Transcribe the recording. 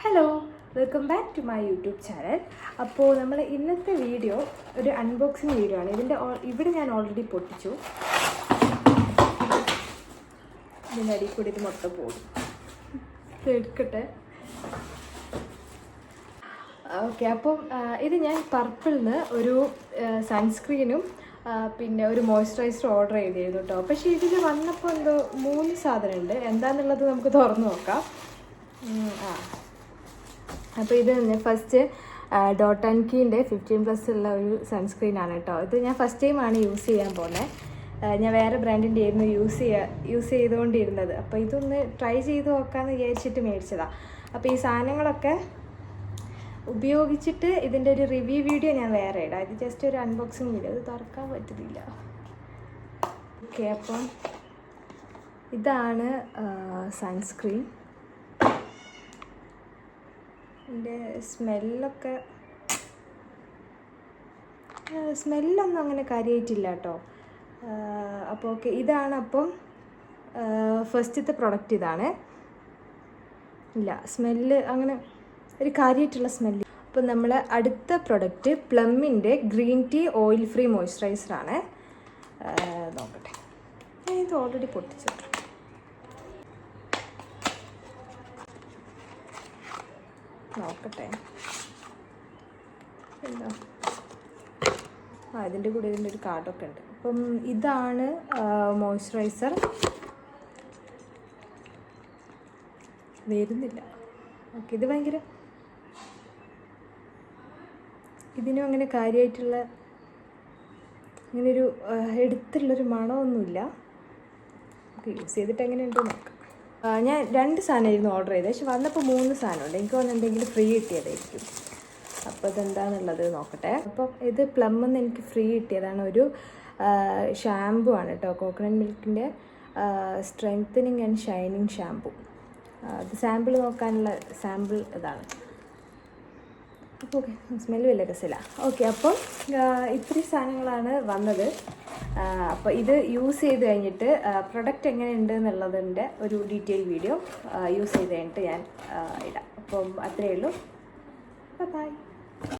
Hello, welcome back to my YouTube channel. അപ്പോൾ നമ്മൾ ഇന്നത്തെ വീഡിയോ ഒരു അൺബോക്സിങ് വീഡിയോ ആണ്. ഇവിടെ ഞാൻ ഓൾറെഡി പൊട്ടിച്ചു. ഇതിൻ്റെ അടിയിൽ കൂടി ഇത് മൊത്തം പോകും. എടുക്കട്ടെ. ഓക്കെ, അപ്പം ഇത് ഞാൻ പർപ്പിളിന് ഒരു സൺസ്ക്രീനും പിന്നെ ഒരു മോയ്സ്ചറൈസർ ഓർഡർ ചെയ്തിരുന്നു കേട്ടോ. പക്ഷേ ഇതിൽ വന്നപ്പോൾ എന്തോ 3 സാധനമുണ്ട്. എന്താണെന്നുള്ളത് നമുക്ക് തുറന്നു നോക്കാം. അപ്പോൾ ഇത് ഫസ്റ്റ് ഡോട്ട് ആൻഡ് കീൻ്റെ 15+ ഉള്ള ഒരു സൺസ്ക്രീനാണ് കേട്ടോ. ഇത് ഞാൻ ഫസ്റ്റ് ടൈമാണ് യൂസ് ചെയ്യാൻ പോകുന്നത്. ഞാൻ വേറെ ബ്രാൻഡിൻ്റെ ആയിരുന്നു യൂസ് ചെയ്തുകൊണ്ടിരുന്നത്. അപ്പോൾ ഇതൊന്ന് ട്രൈ ചെയ്ത് നോക്കാമെന്ന് വിചാരിച്ചിട്ട് മേടിച്ചതാണ്. അപ്പോൾ ഈ സാധനങ്ങളൊക്കെ ഉപയോഗിച്ചിട്ട് ഇതിൻ്റെ ഒരു റിവ്യൂ വീഡിയോ ഞാൻ വേറെ ഇടാം. ഇത് ജസ്റ്റ് ഒരു അൺബോക്സിങ് വീഡിയോ. ഇത് തുറക്കാൻ പറ്റുന്നില്ല. ഓക്കെ, അപ്പം ഇതാണ് സൺസ്ക്രീൻ. ഇതിൻ്റെ സ്മെല്ലൊന്നും അങ്ങനെ കാര്യമായിട്ടില്ല കേട്ടോ. അപ്പോൾ ഓക്കെ, ഇതാണ് അപ്പം ഫസ്റ്റത്തെ പ്രൊഡക്റ്റ്. ഇതാണ്. ഇല്ല, സ്മെല്ല് അങ്ങനെ ഒരു കാര്യമായിട്ടുള്ള സ്മെല്ല്. അപ്പോൾ നമ്മൾ അടുത്ത പ്രൊഡക്റ്റ് പ്ലമ്മിൻ്റെ ഗ്രീൻ ടീ ഓയിൽ ഫ്രീ മോയ്സ്ചറൈസറാണ്. നോക്കട്ടെ, ഞാൻ ഇത് ഓൾറെഡി പൊട്ടിച്ചിട്ടുണ്ട്. നോക്കട്ടെ എന്താ. ഇതിൻ്റെ കൂടെ ഇതിൻ്റെ ഒരു കാർഡൊക്കെ ഉണ്ട്. അപ്പം ഇതാണ് മോയ്സ്ചറൈസർ. വരുന്നില്ല. ഓക്കെ, ഇത് ഭയങ്കര ഇതിനും അങ്ങനെ കാര്യമായിട്ടുള്ള ഇങ്ങനൊരു എടുത്തുള്ളൊരു മണമൊന്നുമില്ല. നമുക്ക് യൂസ് ചെയ്തിട്ട് എങ്ങനെയുണ്ടോ നോക്കാം. ഞാൻ 2 സാധനമായിരുന്നു ഓർഡർ ചെയ്തത്. പക്ഷെ വന്നപ്പോൾ 3 സാധനമുണ്ട്. എനിക്ക് വന്നിട്ടുണ്ടെങ്കിൽ ഫ്രീ കിട്ടിയതായിരിക്കും. അപ്പോൾ ഇതെന്താണെന്നുള്ളത് നോക്കട്ടെ. അപ്പം ഇത് പ്ലമ്മിന്ന് എനിക്ക് ഫ്രീ കിട്ടിയതാണ്. ഒരു ഷാമ്പു ആണ് കേട്ടോ. കോക്കനട്ട് മിൽക്കിൻ്റെ സ്ട്രെങ്തനിങ് ആൻഡ് ഷൈനിങ് ഷാമ്പു. ഇത് സാമ്പിൾ നോക്കാനുള്ള സാമ്പിൾ ഇതാണ്. അപ്പോൾ ഓക്കെ, സ്മെല്ല് വലിയ രസമില്ല. ഓക്കെ, അപ്പം ഇത്രയും സാധനങ്ങളാണ് വന്നത്. അപ്പോൾ ഇത് യൂസ് ചെയ്ത് കഴിഞ്ഞിട്ട് പ്രൊഡക്റ്റ് എങ്ങനെയുണ്ട് എന്നുള്ളതിൻ്റെ ഒരു ഡീറ്റെയിൽ വീഡിയോ യൂസ് ചെയ്ത് കഴിഞ്ഞിട്ട് ഞാൻ ഇടാം. അപ്പം അത്രയേ ഉള്ളൂ. ബൈ.